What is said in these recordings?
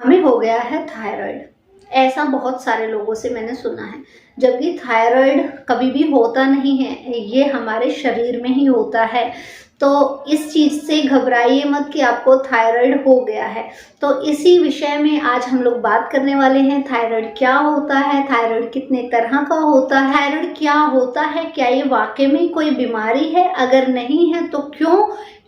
हमें हो गया है थायराइड। ऐसा बहुत सारे लोगों से मैंने सुना है, जबकि थायराइड कभी भी होता नहीं है, ये हमारे शरीर में ही होता है। तो इस चीज़ से घबराइए मत कि आपको थायराइड हो गया है। तो इसी विषय में आज हम लोग बात करने वाले हैं। थायराइड क्या होता है, थायराइड कितने तरह का होता है, थायराइड क्या होता है, क्या ये वाकई में कोई बीमारी है, अगर नहीं है तो क्यों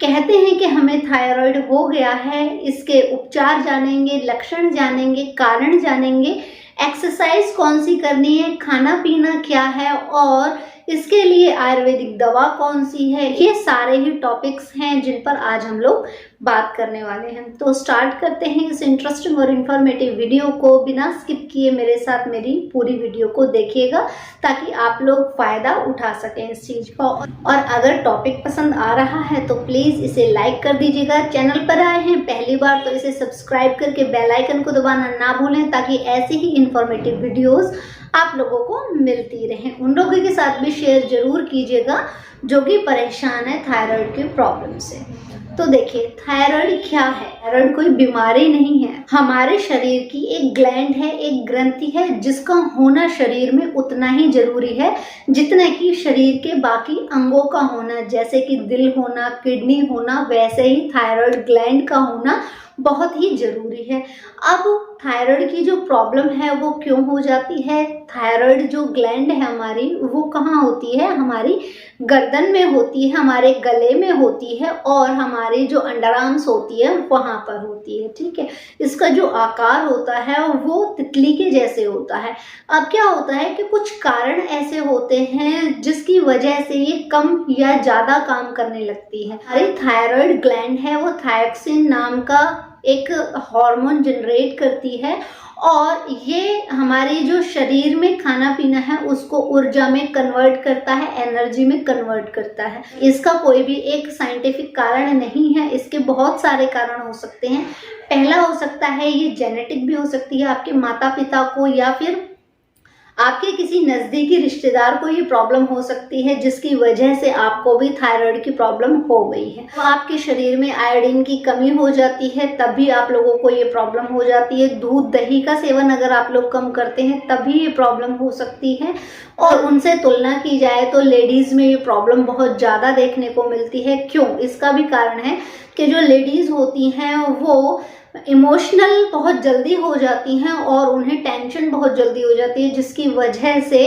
कहते हैं कि हमें थायराइड हो गया है। इसके उपचार जानेंगे, लक्षण जानेंगे, कारण जानेंगे, एक्सरसाइज कौन सी करनी है, खाना पीना क्या है और इसके लिए आयुर्वेदिक दवा कौन सी है। ये सारे ही टॉपिक्स हैं जिन पर आज हम लोग बात करने वाले हैं। तो स्टार्ट करते हैं इस इंटरेस्टिंग और इन्फॉर्मेटिव वीडियो को। बिना स्किप किए मेरे साथ मेरी पूरी वीडियो को देखिएगा ताकि आप लोग फायदा उठा सकें इस चीज का। और अगर टॉपिक पसंद आ रहा है तो प्लीज इसे लाइक कर दीजिएगा। चैनल पर आए हैं पहली बार तो इसे सब्सक्राइब करके बेल आइकन को दबाना ना भूलें ताकि ऐसे ही इंफॉर्मेटिव वीडियोस आप लोगों को मिलती रहें। उन लोगों के साथ भी शेयर जरूर कीजिएगा जो कि परेशान है थायराइड की प्रॉब्लम से। तो देखिए, थायराइड क्या है? थायराइड कोई बीमारी नहीं है, हमारे शरीर की एक ग्लैंड है, एक ग्रंथि है जिसका होना शरीर में उतना ही जरूरी है जितना कि शरीर के बाकी अंगों का होना। जैसे कि दिल होना, किडनी होना, वैसे ही थायराइड ग्लैंड का होना बहुत ही जरूरी है। अब थायराइड की जो प्रॉब्लम है वो क्यों हो जाती है? थायराइड जो ग्लैंड है हमारी, वो कहाँ होती है? हमारी गर्दन में होती है, हमारे गले में होती है और हमारी जो अंडर आर्म्स होती है वहां पर होती है। ठीक है, इसका जो आकार होता है वो तितली के जैसे होता है। अब क्या होता है कि कुछ कारण ऐसे होते हैं जिसकी वजह से ये कम या ज्यादा काम करने लगती है। हमारी थायराइड ग्लैंड है वो थायरोक्सिन नाम का एक हार्मोन जनरेट करती है और ये हमारे जो शरीर में खाना पीना है उसको ऊर्जा में कन्वर्ट करता है, एनर्जी में कन्वर्ट करता है। इसका कोई भी एक साइंटिफिक कारण नहीं है, इसके बहुत सारे कारण हो सकते हैं। पहला हो सकता है ये जेनेटिक भी हो सकती है, आपके माता पिता को या फिर आपके किसी नज़दीकी रिश्तेदार को ये प्रॉब्लम हो सकती है जिसकी वजह से आपको भी थायराइड की प्रॉब्लम हो गई है। तो आपके शरीर में आयोडीन की कमी हो जाती है तब भी आप लोगों को ये प्रॉब्लम हो जाती है। दूध दही का सेवन अगर आप लोग कम करते हैं तभी ये प्रॉब्लम हो सकती है। और उनसे तुलना की जाए तो लेडीज़ में ये प्रॉब्लम बहुत ज़्यादा देखने को मिलती है। क्यों? इसका भी कारण है कि जो लेडीज़ होती हैं वो इमोशनल बहुत जल्दी हो जाती हैं और उन्हें टेंशन बहुत जल्दी हो जाती है जिसकी वजह से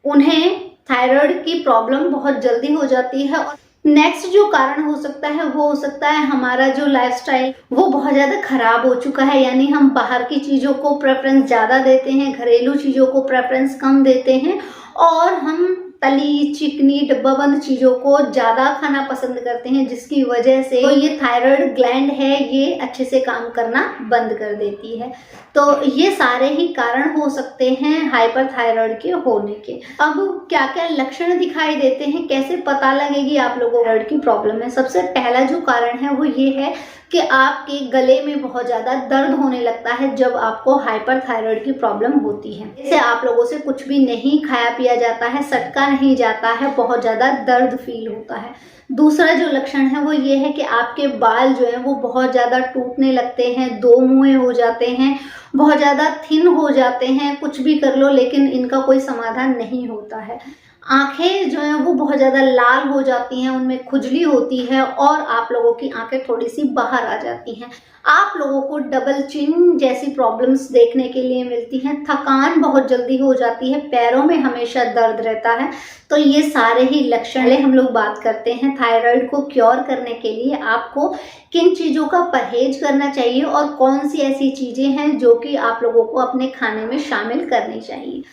उन्हें थायराइड की प्रॉब्लम बहुत जल्दी हो जाती है। और नेक्स्ट जो कारण हो सकता है वो हो सकता है हमारा जो लाइफस्टाइल वो बहुत ज़्यादा खराब हो चुका है, यानी हम बाहर की चीज़ों को प्रेफरेंस ज़्यादा देते हैं, घरेलू चीज़ों को प्रेफरेंस कम देते हैं और हम तली चिकनी डब्बाबंद चीज़ों को ज़्यादा खाना पसंद करते हैं जिसकी वजह से तो ये थायराइड ग्लैंड है ये अच्छे से काम करना बंद कर देती है। तो ये सारे ही कारण हो सकते हैं हाइपरथायराइड के होने के। अब क्या क्या लक्षण दिखाई देते हैं, कैसे पता लगेगी आप लोगों को थायराइड की प्रॉब्लम है? सबसे पहला जो कारण है वो ये है कि आपके गले में बहुत ज़्यादा दर्द होने लगता है जब आपको हाइपरथायराइड की प्रॉब्लम होती है। जैसे आप लोगों से कुछ भी नहीं खाया पिया जाता है, सटका नहीं जाता है, बहुत ज़्यादा दर्द फील होता है। दूसरा जो लक्षण है वो ये है कि आपके बाल जो है वो बहुत ज़्यादा टूटने लगते हैं, दो मुँहे हो जाते हैं, बहुत ज़्यादा थिन हो जाते हैं। कुछ भी कर लो लेकिन इनका कोई समाधान नहीं होता है। आंखें जो हैं वो बहुत ज़्यादा लाल हो जाती हैं, उनमें खुजली होती है और आप लोगों की आंखें थोड़ी सी बाहर आ जाती हैं। आप लोगों को डबल चिन जैसी प्रॉब्लम्स देखने के लिए मिलती हैं। थकान बहुत जल्दी हो जाती है, पैरों में हमेशा दर्द रहता है। तो ये सारे ही लक्षण हम लोग बात करते हैं थायराइड को क्योर करने के लिए आपको किन चीज़ों का परहेज करना चाहिए और कौन सी ऐसी चीज़ें हैं जो कि आप लोगों को अपने खाने में शामिल करनी चाहिए।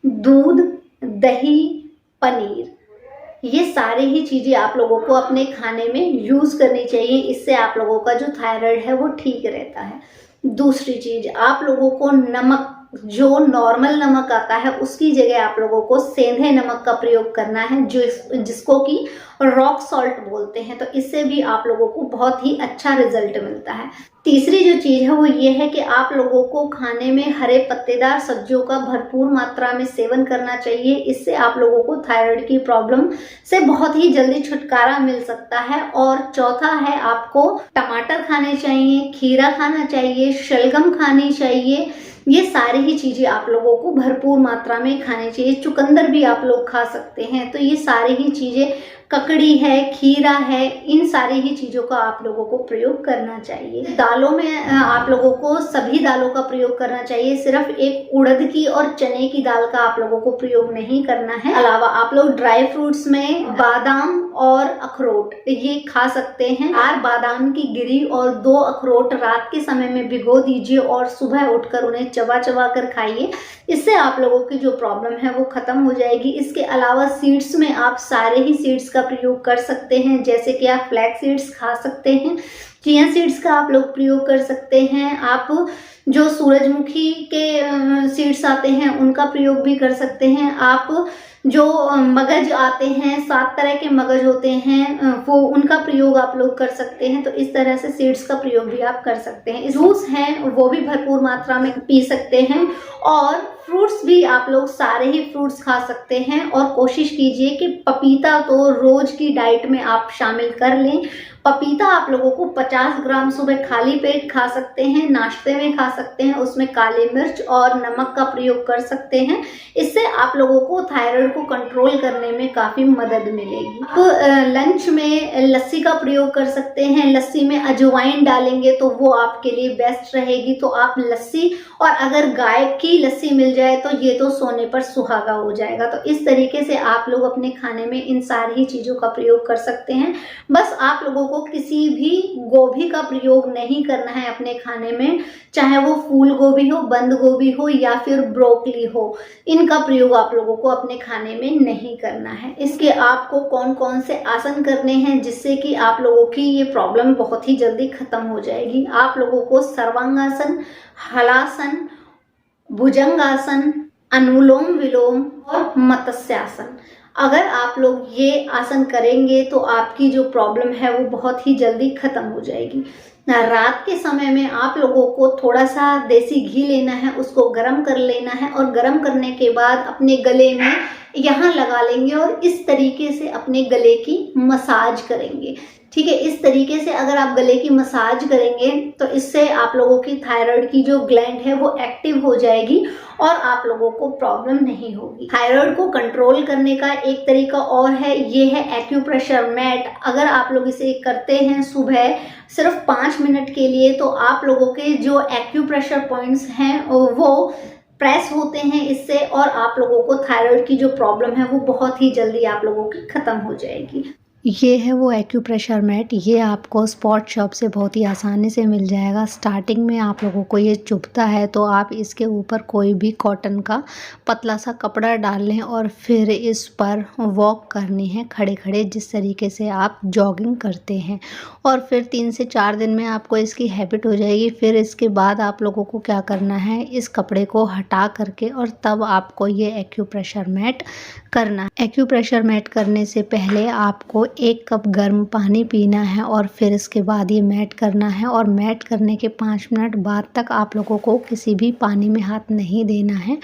दूध, दही, पनीर, ये सारे ही चीज़ें आप लोगों को अपने खाने में यूज़ करनी चाहिए। इससे आप लोगों का जो थायराइड है वो ठीक रहता है। दूसरी चीज़, आप लोगों को नमक जो नॉर्मल नमक आता है उसकी जगह आप लोगों को सेंधे नमक का प्रयोग करना है, जिसको कि रॉक सॉल्ट बोलते हैं। तो इससे भी आप लोगों को बहुत ही अच्छा रिजल्ट मिलता है। तीसरी जो चीज़ है वो ये है कि आप लोगों को खाने में हरे पत्तेदार सब्जियों का भरपूर मात्रा में सेवन करना चाहिए। इससे आप लोगों को थायराइड की प्रॉब्लम से बहुत ही जल्दी छुटकारा मिल सकता है। और चौथा है, आपको टमाटर खाने चाहिए, खीरा खाना चाहिए, शलगम खानी चाहिए। ये सारी ही चीज़ें आप लोगों को भरपूर मात्रा में खानी चाहिए। चुकंदर भी आप लोग खा सकते हैं। तो ये सारी ही चीज़ें, ककड़ी है, खीरा है, इन सारी ही चीज़ों का आप लोगों को प्रयोग करना चाहिए। दालों में आप लोगों को सभी दालों का प्रयोग करना चाहिए, सिर्फ एक उड़द की और चने की दाल का आप लोगों को प्रयोग नहीं करना है। अलावा आप लोग ड्राई फ्रूट्स में बादाम और अखरोट ये खा सकते हैं। 4 बादाम की गिरी और 2 अखरोट रात के समय में भिगो दीजिए और सुबह उठकर उन्हें चबा चबा कर खाइए। इससे आप लोगों की जो प्रॉब्लम है वो खत्म हो जाएगी। इसके अलावा सीड्स में आप सारे ही सीड्स का प्रयोग कर सकते हैं, जैसे कि आप फ्लैक्स सीड्स खा सकते हैं, चिया सीड्स का आप लोग प्रयोग कर सकते हैं, आप जो सूरजमुखी के सीड्स आते हैं उनका प्रयोग भी कर सकते हैं, आप जो मगज आते हैं, 7 तरह के मगज होते हैं, वो उनका प्रयोग आप लोग कर सकते हैं। तो इस तरह से सीड्स का प्रयोग भी आप कर सकते हैं। जूस हैं वो भी भरपूर मात्रा में पी सकते हैं और फ्रूट्स भी आप लोग सारे ही फ्रूट्स खा सकते हैं। और कोशिश कीजिए कि पपीता तो रोज की डाइट में आप शामिल कर लें। पपीता आप लोगों को 50 ग्राम सुबह खाली पेट खा सकते हैं, नाश्ते में खा सकते हैं, उसमें काली मिर्च और नमक का प्रयोग कर सकते हैं। इससे आप लोगों को थायराइड को कंट्रोल करने में काफ़ी मदद मिलेगी। तो लंच में लस्सी का प्रयोग कर सकते हैं। लस्सी में अजवाइन डालेंगे तो वो आपके लिए बेस्ट रहेगी। तो आप लस्सी, और अगर गाय की लस्सी मिल जाए तो ये तो सोने पर सुहागा हो जाएगा। तो इस तरीके से आप लोग अपने खाने में इन सारी ही चीज़ों का प्रयोग कर सकते हैं। बस आप लोगों को किसी भी गोभी का प्रयोग नहीं करना है अपने खाने में, चाहे वो फूल गोभी हो, बंद गोभी हो या फिर ब्रोकली हो। इनका प्रयोग आप लोगों को अपने खाने में नहीं करना है। इसके आपको कौन कौन से आसन करने हैं जिससे कि आप लोगों की ये प्रॉब्लम बहुत ही जल्दी खत्म हो जाएगी। आप लोगों को सर्वांगासन, हलासन, भुजंगासन, अनुलोम विलोम और मत्स्यासन, अगर आप लोग ये आसन करेंगे तो आपकी जो प्रॉब्लम है वो बहुत ही जल्दी खत्म हो जाएगी। रात के समय में आप लोगों को थोड़ा सा देसी घी लेना है, उसको गरम कर लेना है और गरम करने के बाद अपने गले में यहाँ लगा लेंगे और इस तरीके से अपने गले की मसाज करेंगे। ठीक है, इस तरीके से अगर आप गले की मसाज करेंगे तो इससे आप लोगों की थायराइड की जो ग्लैंड है वो एक्टिव हो जाएगी और आप लोगों को प्रॉब्लम नहीं होगी। थायराइड को कंट्रोल करने का एक तरीका और है, ये है एक्यूप्रेशर मैट। अगर आप लोग इसे करते हैं सुबह सिर्फ 5 मिनट के लिए तो आप लोगों के जो एक्यूप्रेशर पॉइंट्स हैं वो प्रेस होते हैं इससे, और आप लोगों को थायराइड की जो प्रॉब्लम है वो बहुत ही जल्दी आप लोगों की खत्म हो जाएगी। ये है वो एक्यूप्रेशर मैट। ये आपको स्पॉट शॉप से बहुत ही आसानी से मिल जाएगा। स्टार्टिंग में आप लोगों को ये चुभता है तो आप इसके ऊपर कोई भी कॉटन का पतला सा कपड़ा डाल लें और फिर इस पर वॉक करनी है खड़े खड़े, जिस तरीके से आप जॉगिंग करते हैं। और फिर 3 से 4 दिन में आपको इसकी हैबिट हो जाएगी। फिर इसके बाद आप लोगों को क्या करना है, इस कपड़े को हटा करके और तब आपको ये एक्यूप्रेशर मैट करना है। एक्यूप्रेशर मैट करने से पहले आपको 1 कप गर्म पानी पीना है और फिर इसके बाद ये मैट करना है। और मैट करने के 5 मिनट बाद तक आप लोगों को किसी भी पानी में हाथ नहीं देना है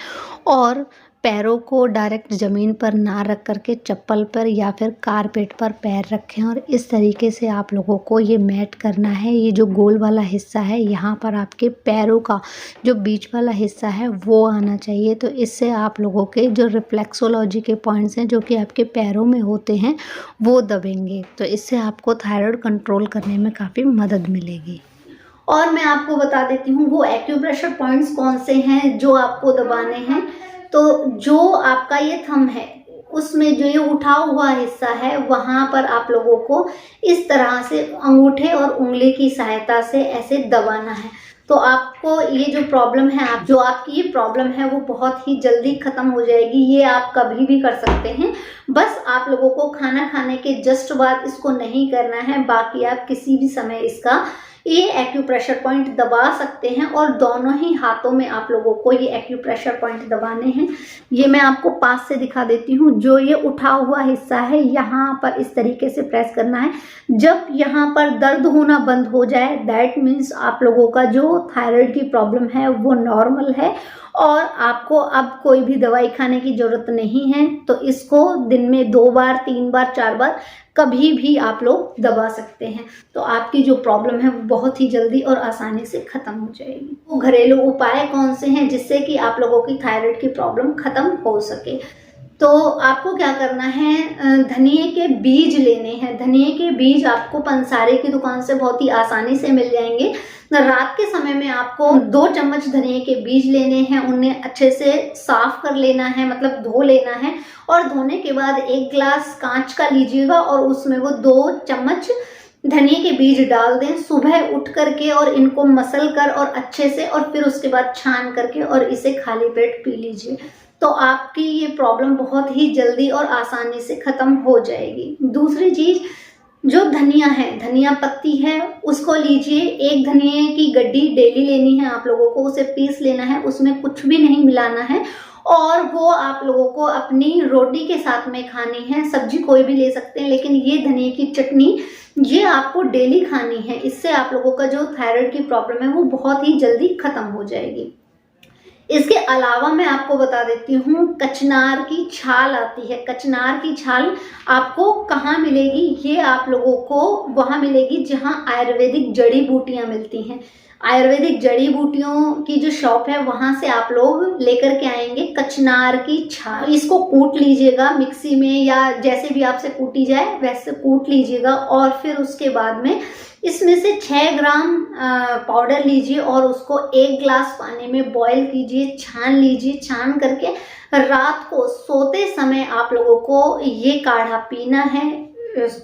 और पैरों को डायरेक्ट ज़मीन पर ना रख करके चप्पल पर या फिर कारपेट पर पैर रखें और इस तरीके से आप लोगों को ये मैट करना है। ये जो गोल वाला हिस्सा है यहाँ पर आपके पैरों का जो बीच वाला हिस्सा है वो आना चाहिए। तो इससे आप लोगों के जो रिफ्लेक्सोलॉजी के पॉइंट्स हैं जो कि आपके पैरों में होते हैं वो दबेंगे। तो इससे आपको थायराइड कंट्रोल करने में काफ़ी मदद मिलेगी। और मैं आपको बता देती हूँ वो एक्यूप्रेशर पॉइंट्स कौन से हैं जो आपको दबाने हैं। तो जो आपका ये थंब है उसमें जो ये उठा हुआ हिस्सा है वहाँ पर आप लोगों को इस तरह से अंगूठे और उंगली की सहायता से ऐसे दबाना है। तो आपको ये जो प्रॉब्लम है, आपकी ये प्रॉब्लम है वो बहुत ही जल्दी ख़त्म हो जाएगी। ये आप कभी भी कर सकते हैं, बस आप लोगों को खाना खाने के जस्ट बाद इसको नहीं करना है, बाकी आप किसी भी समय इसका ये एक्यूप्रेशर पॉइंट दबा सकते हैं और दोनों ही हाथों में आप लोगों को ये एक्यूप्रेशर पॉइंट दबाने हैं। ये मैं आपको पास से दिखा देती हूँ। जो ये उठा हुआ हिस्सा है यहाँ पर इस तरीके से प्रेस करना है। जब यहाँ पर दर्द होना बंद हो जाए दैट मीन्स आप लोगों का जो थायराइड की प्रॉब्लम है वो नॉर्मल है और आपको अब कोई भी दवाई खाने की जरूरत नहीं है। तो इसको दिन में 2 बार 3 बार 4 बार कभी भी आप लोग दबा सकते हैं। तो आपकी जो प्रॉब्लम है वो बहुत ही जल्दी और आसानी से खत्म हो जाएगी। वो घरेलू उपाय कौन से हैं जिससे कि आप लोगों की थायराइड की प्रॉब्लम खत्म हो सके? तो आपको क्या करना है, धनिए के बीज लेने हैं। धनिए के बीज आपको पंसारे की दुकान से बहुत ही आसानी से मिल जाएंगे। रात के समय में आपको 2 चम्मच धनिए के बीज लेने हैं, उन्हें अच्छे से साफ कर लेना है, मतलब धो लेना है। और धोने के बाद 1 गिलास कांच का लीजिएगा और उसमें वो 2 चम्मच धनिए के बीज डाल दें। सुबह उठ करके और इनको मसल कर और अच्छे से और फिर उसके बाद छान करके और इसे खाली पेट पी लीजिए। तो आपकी ये प्रॉब्लम बहुत ही जल्दी और आसानी से खत्म हो जाएगी। दूसरी चीज, जो धनिया है, धनिया पत्ती है, उसको लीजिए। 1 धनिए की गड्डी डेली लेनी है आप लोगों को, उसे पीस लेना है, उसमें कुछ भी नहीं मिलाना है और वो आप लोगों को अपनी रोटी के साथ में खानी है। सब्जी कोई भी ले सकते हैं लेकिन ये धनिए की चटनी ये आपको डेली खानी है। इससे आप लोगों का जो थायराइड की प्रॉब्लम है वो बहुत ही जल्दी खत्म हो जाएगी। इसके अलावा मैं आपको बता देती हूँ, कचनार की छाल आती है। कचनार की छाल आपको कहाँ मिलेगी? ये आप लोगों को वहाँ मिलेगी जहाँ आयुर्वेदिक जड़ी बूटियाँ मिलती हैं। आयुर्वेदिक जड़ी बूटियों की जो शॉप है वहाँ से आप लोग लेकर के आएंगे कचनार की छाल। इसको कूट लीजिएगा मिक्सी में या जैसे भी आपसे कूटी जाए वैसे कूट लीजिएगा और फिर उसके बाद में इसमें से 6 ग्राम पाउडर लीजिए और उसको 1 गिलास पानी में बॉईल कीजिए, छान लीजिए। छान करके रात को सोते समय आप लोगों को ये काढ़ा पीना है।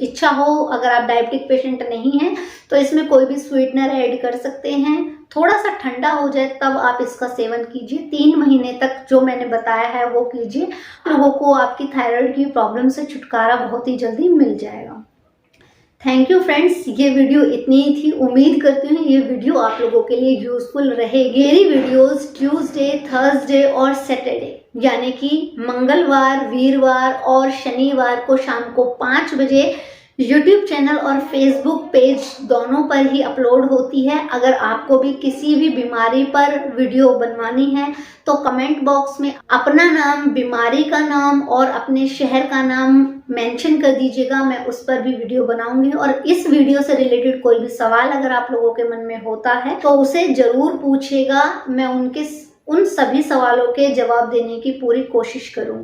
इच्छा हो, अगर आप डायबिटिक पेशेंट नहीं हैं तो इसमें कोई भी स्वीटनर ऐड कर सकते हैं। थोड़ा सा ठंडा हो जाए तब आप इसका सेवन कीजिए। 3 महीने तक जो मैंने बताया है वो कीजिए। लोगों को आपकी थायराइड की प्रॉब्लम से छुटकारा बहुत ही जल्दी मिल जाएगा। थैंक यू फ्रेंड्स, ये वीडियो इतनी ही थी। उम्मीद करती हूँ ये वीडियो आप लोगों के लिए यूजफुल रहेगी। मेरी वीडियोस ट्यूसडे, थर्सडे और सैटरडे यानी कि मंगलवार, वीरवार और शनिवार को शाम को 5 बजे यूट्यूब चैनल और फेसबुक पेज दोनों पर ही अपलोड होती है। अगर आपको भी किसी भी बीमारी पर वीडियो बनवानी है तो कमेंट बॉक्स में अपना नाम, बीमारी का नाम और अपने शहर का नाम मेंशन कर दीजिएगा। मैं उस पर भी वीडियो बनाऊंगी और इस वीडियो से रिलेटेड कोई भी सवाल अगर आप लोगों के मन में होता है तो उसे जरूर पूछिएगा। मैं उन सभी सवालों के जवाब देने की पूरी कोशिश करूंगी।